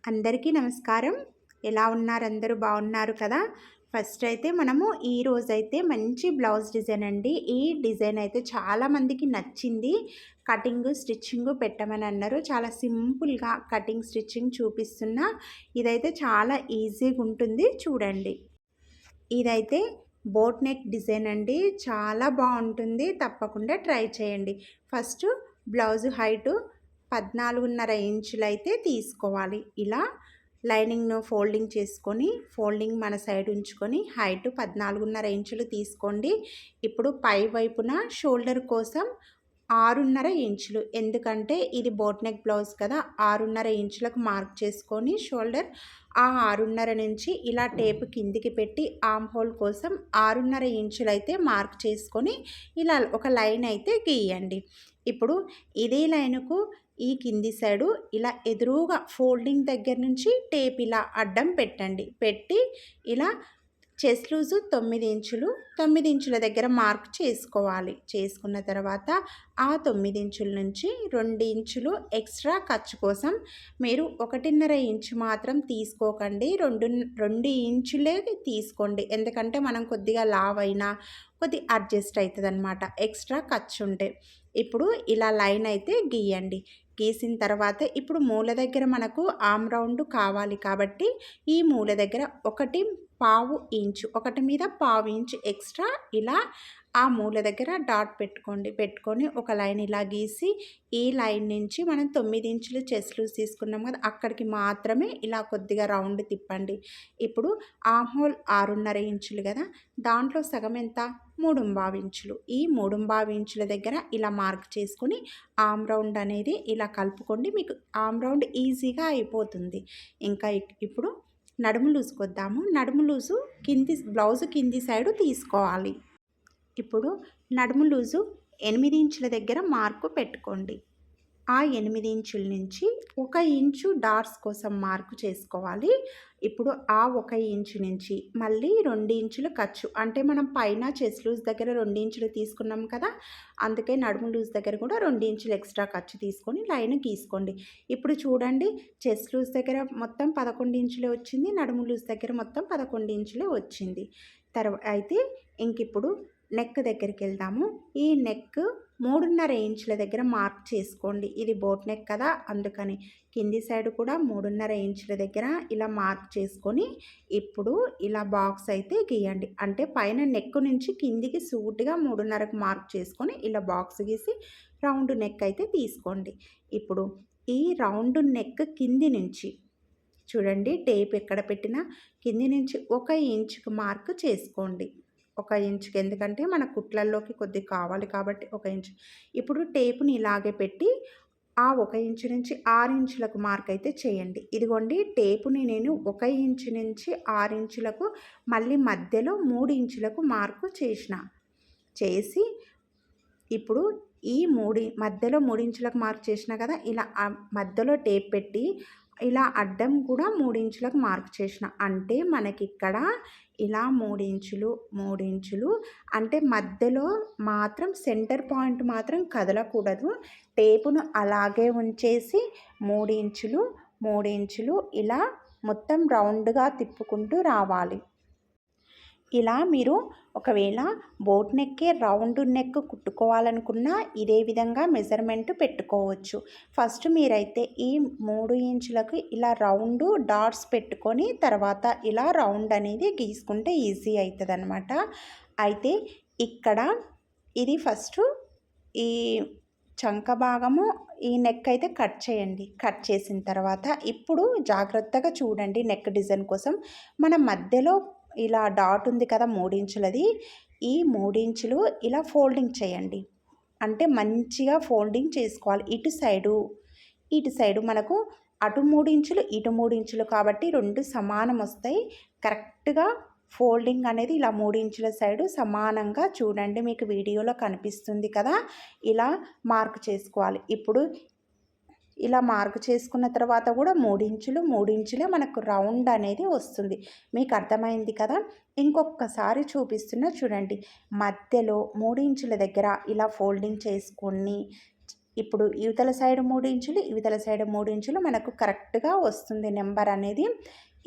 అందరికీ నమస్కారం. ఎలా ఉన్నారు? అందరూ బాగున్నారు కదా? ఫస్ట్ అయితే మనము ఈరోజైతే మంచి బ్లౌజ్ డిజైన్ అండి. ఈ డిజైన్ అయితే చాలామందికి నచ్చింది. కటింగు, స్టిచ్చింగు పెట్టమని అన్నారు. చాలా సింపుల్‌గా కటింగ్, స్టిచ్చింగ్ చూపిస్తున్నా. ఇదైతే చాలా ఈజీగా ఉంటుంది చూడండి. ఇదైతే బోట్ నెక్ డిజైన్ అండి. చాలా బాగుంటుంది. తప్పకుండా ట్రై చేయండి. ఫస్ట్ బ్లౌజ్ హైటు 14.5 ఇంచులైతే తీసుకోవాలి. ఇలా లైనింగ్ను ఫోల్డింగ్ చేసుకొని, ఫోల్డింగ్ మన సైడ్ ఉంచుకొని హైట్ 14.5 ఇంచులు తీసుకోండి. ఇప్పుడు పై వైపున షోల్డర్ కోసం 6.5 ఇంచులు, ఎందుకంటే ఇది బోట్ నెక్ బ్లౌజ్ కదా, 6.5 ఇంచులకు మార్క్ చేసుకొని షోల్డర్ ఆ 6.5 నుంచి ఇలా టేప్ కిందికి పెట్టి ఆర్మ్ హోల్ కోసం 6.5 ఇంచులైతే మార్క్ చేసుకొని ఇలా ఒక లైన్ అయితే గీయండి. ఇప్పుడు ఇదే లైన్కు ఈ కింది సైడు ఇలా ఎదురుగా ఫోల్డింగ్ దగ్గర నుంచి టేప్ ఇలా అడ్డం పెట్టండి. పెట్టి ఇలా చెస్ట్ లూజు 9 ఇంచులు, 9 ఇంచుల దగ్గర మార్క్ చేసుకోవాలి. చేసుకున్న తర్వాత ఆ 9 ఇంచుల నుంచి 2 ఇంచులు ఎక్స్ట్రా ఖర్చు కోసం మీరు 1.5 ఇంచు మాత్రం తీసుకోకండి, 2 ఇంచులే తీసుకోండి. ఎందుకంటే మనం కొద్దిగా లావ్ అయినా కొద్ది అడ్జస్ట్ అవుతుందన్నమాట ఎక్స్ట్రా ఖర్చు ఉంటే. ఇప్పుడు ఇలా లైన్ అయితే గీయండి. గీసిన తర్వాత ఇప్పుడు మూల దగ్గర మనకు ఆర్మ్ రౌండ్ కావాలి కాబట్టి ఈ మూల దగ్గర 1.5 ఇంచు, ఒకటి మీద 1/2 ఇంచు ఎక్స్ట్రా ఇలా ఆ మూల దగ్గర డాట్ పెట్టుకోండి. పెట్టుకొని ఒక లైన్ ఇలా గీసి ఈ లైన్ నుంచి మనం 9 ఇంచులు చెస్ట్ లూజ్ తీసుకున్నాం కదా, అక్కడికి మాత్రమే ఇలా కొద్దిగా రౌండ్ తిప్పండి. ఇప్పుడు ఆర్మ్ హోల్ 6.5 ఇంచులు కదా, దాంట్లో సగం ఎంత? 3.5 ఇంచులు. ఈ 3.5 ఇంచుల దగ్గర ఇలా మార్క్ చేసుకొని ఆర్మ్ రౌండ్ అనేది ఇలా కలుపుకోండి. మీకు ఆర్మ్ రౌండ్ ఈజీగా అయిపోతుంది. ఇంకా ఇప్పుడు నడుము లూజుకొద్దాము. నడుము లూజు బ్లౌజు కింది సైడు తీసుకోవాలి. ఇప్పుడు నడుము లూజు 8 ఇంచుల దగ్గర మార్కు పెట్టుకోండి. ఆ 8 ఇంచుల నుంచి 1 ఇంచు డాట్స్ కోసం మార్కు చేసుకోవాలి. ఇప్పుడు ఆ 1 ఇంచు నుంచి మళ్ళీ 2 ఇంచులు ఖర్చు, అంటే మనం పైన చెస్ట్ లూజ్ దగ్గర 2 ఇంచులు తీసుకున్నాం కదా, అందుకే నడుము లూజ్ దగ్గర కూడా 2 ఇంచులు ఎక్స్ట్రా ఖర్చు తీసుకొని లైన్ గీసుకోండి. ఇప్పుడు చూడండి, చెస్ట్ లూజ్ దగ్గర మొత్తం 11 ఇంచులే వచ్చింది, నడుము లూజ్ దగ్గర మొత్తం 11 ఇంచులే వచ్చింది. అయితే ఇంకిప్పుడు నెక్ దగ్గరికి వెళ్దాము. ఈ నెక్ 3.5 ఇంచుల దగ్గర మార్క్ చేసుకోండి. ఇది బోట్ నెక్ కదా, అందుకని కింది సైడ్ కూడా 3.5 ఇంచుల దగ్గర ఇలా మార్క్ చేసుకొని ఇప్పుడు ఇలా బాక్స్ అయితే గీయండి. అంటే పైన నెక్ నుంచి కిందికి సూటిగా 3.5కు మార్క్ చేసుకొని ఇలా బాక్స్ గీసి రౌండ్ నెక్ అయితే తీసుకోండి. ఇప్పుడు ఈ రౌండ్ నెక్ కింది నుంచి చూడండి, టేప్ ఎక్కడ పెట్టినా కింది నుంచి 1 ఇంచుకు మార్క్ చేసుకోండి. 1 ఇంచుకి, ఎందుకంటే మన కుట్లల్లోకి కొద్దిగా కావాలి కాబట్టి 1 ఇంచు. ఇప్పుడు టేపుని ఇలాగే పెట్టి ఆ 1 ఇంచు నుంచి 6 ఇంచులకు మార్క్ అయితే చేయండి. ఇదిగోండి, టేపుని నేను 1 ఇంచు నుంచి 6 ఇంచులకు మళ్ళీ మధ్యలో 3 ఇంచులకు మార్కు చేసి ఇప్పుడు ఈ మధ్యలో 3 ఇంచులకు మార్క్ చేసిన కదా, ఇలా మధ్యలో టేప్ పెట్టి ఇలా అడ్డం కూడా 3 ఇంచులకు మార్క్ చేసిన, అంటే మనకిక్కడ ఇలా 3 ఇంచులు 3 ఇంచులు, అంటే మధ్యలో మాత్రం సెంటర్ పాయింట్ మాత్రం కదలకూడదు. టేపును అలాగే ఉంచేసి 3 ఇంచులు 3 ఇంచులు ఇలా మొత్తం రౌండ్గా తిప్పుకుంటూ రావాలి. ఇలా మీరు ఒకవేళ బోట్ నెక్కే రౌండ్ నెక్ కుట్టుకోవాలనుకున్నా ఇదే విధంగా మెజర్మెంట్ పెట్టుకోవచ్చు. ఫస్ట్ మీరైతే ఈ 3 ఇంచులకు ఇలా రౌండ్ డాట్స్ పెట్టుకొని తర్వాత ఇలా రౌండ్ అనేది గీసుకుంటే ఈజీ అవుతుంది అనమాట. అయితే ఇక్కడ ఇది ఫస్ట్ ఈ చంక భాగము ఈ నెక్ అయితే కట్ చేయండి. కట్ చేసిన తర్వాత ఇప్పుడు జాగ్రత్తగా చూడండి, నెక్ డిజైన్ కోసం మన మధ్యలో ఇలా డాట్ ఉంది కదా 3 ఇంచులది, ఈ 3 ఇంచులు ఇలా ఫోల్డింగ్ చేయండి. అంటే మంచిగా ఫోల్డింగ్ చేసుకోవాలి. ఇటు సైడు మనకు అటు 3 ఇంచులు ఇటు 3 ఇంచులు కాబట్టి 2 సమానం వస్తాయి. కరెక్ట్గా ఫోల్డింగ్ అనేది ఇలా 3 ఇంచుల సైడు సమానంగా చూడండి, మీకు వీడియోలో కనిపిస్తుంది కదా, ఇలా మార్క్ చేసుకోవాలి. ఇప్పుడు ఇలా మార్క్ చేసుకున్న తర్వాత కూడా 3 ఇంచులు 3 ఇంచులే మనకు రౌండ్ అనేది వస్తుంది. మీకు అర్థమైంది కదా. ఇంకొకసారి చూపిస్తున్నా చూడండి, మధ్యలో 3 ఇంచుల దగ్గర ఇలా ఫోల్డింగ్ చేసుకొని ఇప్పుడు ఇవతల సైడ్ 3 ఇంచులు, ఇవతల సైడ్ 3 ఇంచులు మనకు కరెక్ట్‌గా వస్తుంది నెంబర్ అనేది.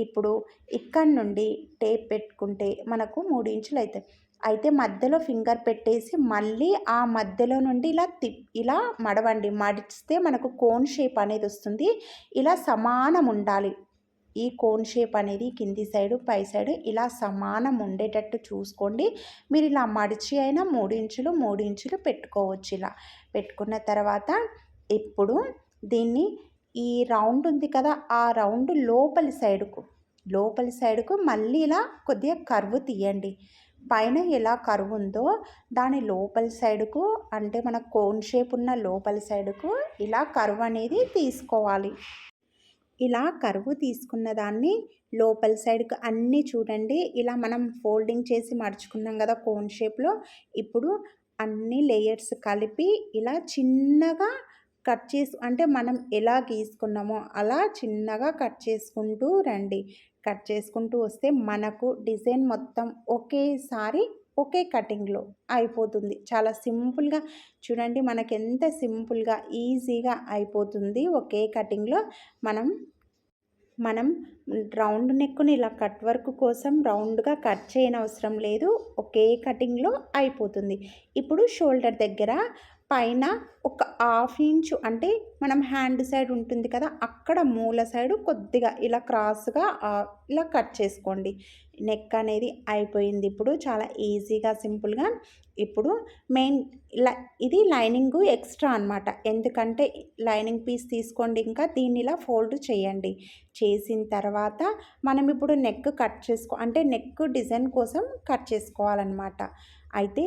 ఇప్పుడు ఇక్కడి నుండి టేప్ పెట్టుకుంటే మనకు 3 ఇంచులు అవుతాయి. అయితే మధ్యలో ఫింగర్ పెట్టేసి మళ్ళీ ఆ మధ్యలో నుండి ఇలా మడవండి. మడిస్తే మనకు కోన్ షేప్ అనేది వస్తుంది. ఇలా సమానం ఉండాలి. ఈ కోన్ షేప్ అనేది కింది సైడు పై సైడు ఇలా సమానం ఉండేటట్టు చూసుకోండి. మీరు ఇలా మడిచి అయినా 3 ఇంచులు 3 ఇంచులు పెట్టుకోవచ్చు. ఇలా పెట్టుకున్న తర్వాత ఇప్పుడు దీన్ని ఈ రౌండ్ ఉంది కదా, ఆ రౌండ్ లోపలి సైడుకు మళ్ళీ ఇలా కొద్దిగా కర్వ్ తీయండి. పైన ఎలా కర్వ్ ఉందో దాని లోపలి సైడుకు, అంటే మన కోన్ షేప్ ఉన్న లోపలి సైడుకు ఇలా కర్వ్ అనేది తీసుకోవాలి. ఇలా కర్వ్ తీసుకున్న దాన్ని లోపల సైడ్కి అన్నీ చూడండి, ఇలా మనం ఫోల్డింగ్ చేసి మడుచుకున్నాం కదా కోన్ షేప్లో. ఇప్పుడు అన్ని లేయర్స్ కలిపి ఇలా చిన్నగా కట్ చేసి, అంటే మనం ఎలా గీసుకున్నామో అలా చిన్నగా కట్ చేసుకుంటూ రండి. కట్ చేసుకుంటూ వస్తే మనకు డిజైన్ మొత్తం ఒకేసారి ఒకే కటింగ్లో అయిపోతుంది. చాలా సింపుల్గా చూడండి, మనకి ఎంత సింపుల్గా ఈజీగా అయిపోతుంది ఒకే కటింగ్లో. మనం రౌండ్ నెక్కుని ఇలా కట్ వర్క్ కోసం రౌండ్గా కట్ చేయనవసరం లేదు, ఒకే కటింగ్లో అయిపోతుంది. ఇప్పుడు షోల్డర్ దగ్గర పైన ఒక 1/2 ఇంచు, అంటే మనం హ్యాండ్ సైడ్ ఉంటుంది కదా, అక్కడ మూల సైడు కొద్దిగా ఇలా క్రాస్గా ఇలా కట్ చేసుకోండి. నెక్ అనేది అయిపోయింది. ఇప్పుడు చాలా ఈజీగా సింపుల్గా. ఇప్పుడు మెయిన్ ఇది లైనింగ్ ఎక్స్ట్రా అనమాట, ఎందుకంటే లైనింగ్ పీస్ తీసుకోండి, ఇంకా దీన్ని ఇలా ఫోల్డ్ చేయండి. చేసిన తర్వాత మనం ఇప్పుడు నెక్ కట్ అంటే నెక్ డిజైన్ కోసం కట్ చేసుకోవాలన్నమాట. అయితే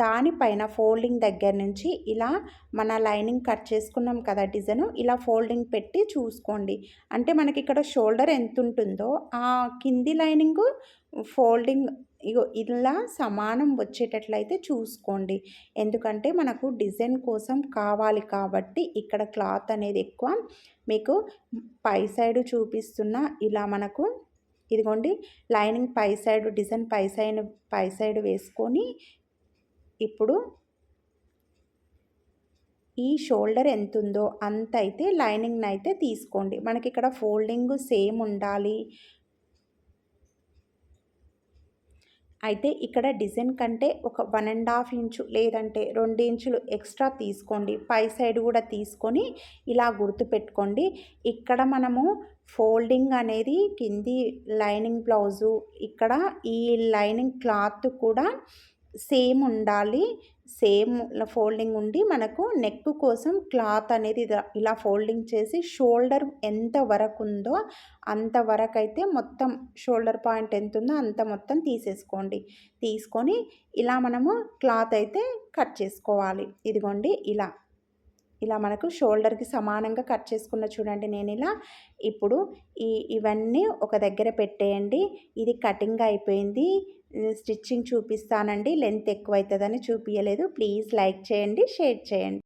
దానిపైన ఫోల్డింగ్ దగ్గర నుంచి ఇలా మన లైనింగ్ కట్ చేసుకున్నాం కదా డిజైన్, ఇలా ఫోల్డింగ్ పెట్టి చూసుకోండి. అంటే మనకి ఇక్కడ షోల్డర్ ఎంత ఉంటుందో ఆ కింది లైనింగ్ ఫోల్డింగ్ ఇలా సమానం వచ్చేటట్లయితే చూసుకోండి. ఎందుకంటే మనకు డిజైన్ కోసం కావాలి కాబట్టి ఇక్కడ క్లాత్ అనేది ఎక్కువ. మీకు పై సైడు చూపిస్తున్న ఇలా మనకు ఇదిగోండి, లైనింగ్ పై సైడు డిజైన్ పై సైడు వేసుకొని ఇప్పుడు ఈ షోల్డర్ ఎంత ఉందో అంత అయితే లైనింగ్ని అయితే తీసుకోండి. మనకి ఇక్కడ ఫోల్డింగ్ సేమ్ ఉండాలి. అయితే ఇక్కడ డిజైన్ కంటే ఒక 1.5 ఇంచు లేదంటే 2 ఇంచులు ఎక్స్ట్రా తీసుకోండి. పై సైడ్ కూడా తీసుకొని ఇలా గుర్తుపెట్టుకోండి. ఇక్కడ మనము ఫోల్డింగ్ అనేది కింది లైనింగ్ బ్లౌజు, ఇక్కడ ఈ లైనింగ్ క్లాత్ కూడా సేమ్ ఉండాలి. సేమ్ ఫోల్డింగ్ ఉండి మనకు నెక్ కోసం క్లాత్ అనేది ఇలా ఫోల్డింగ్ చేసి షోల్డర్ ఎంత వరకు ఉందో అంతవరకు అయితే మొత్తం షోల్డర్ పాయింట్ ఎంత ఉందో అంత మొత్తం తీసేసుకోండి. తీసుకొని ఇలా మనము క్లాత్ అయితే కట్ చేసుకోవాలి. ఇదిగోండి ఇలా మనకు షోల్డర్కి సమానంగా కట్ చేసుకున్న చూడండి నేను ఇలా. ఇప్పుడు ఇవన్నీ ఒక దగ్గర పెట్టేయండి. ఇది కటింగ్ అయిపోయింది. స్టిచ్చింగ్ చూపిస్తానండి, లెంత్ ఎక్కువ అవుతుందని చూపించలేదు. ప్లీజ్ లైక్ చేయండి, షేర్ చేయండి.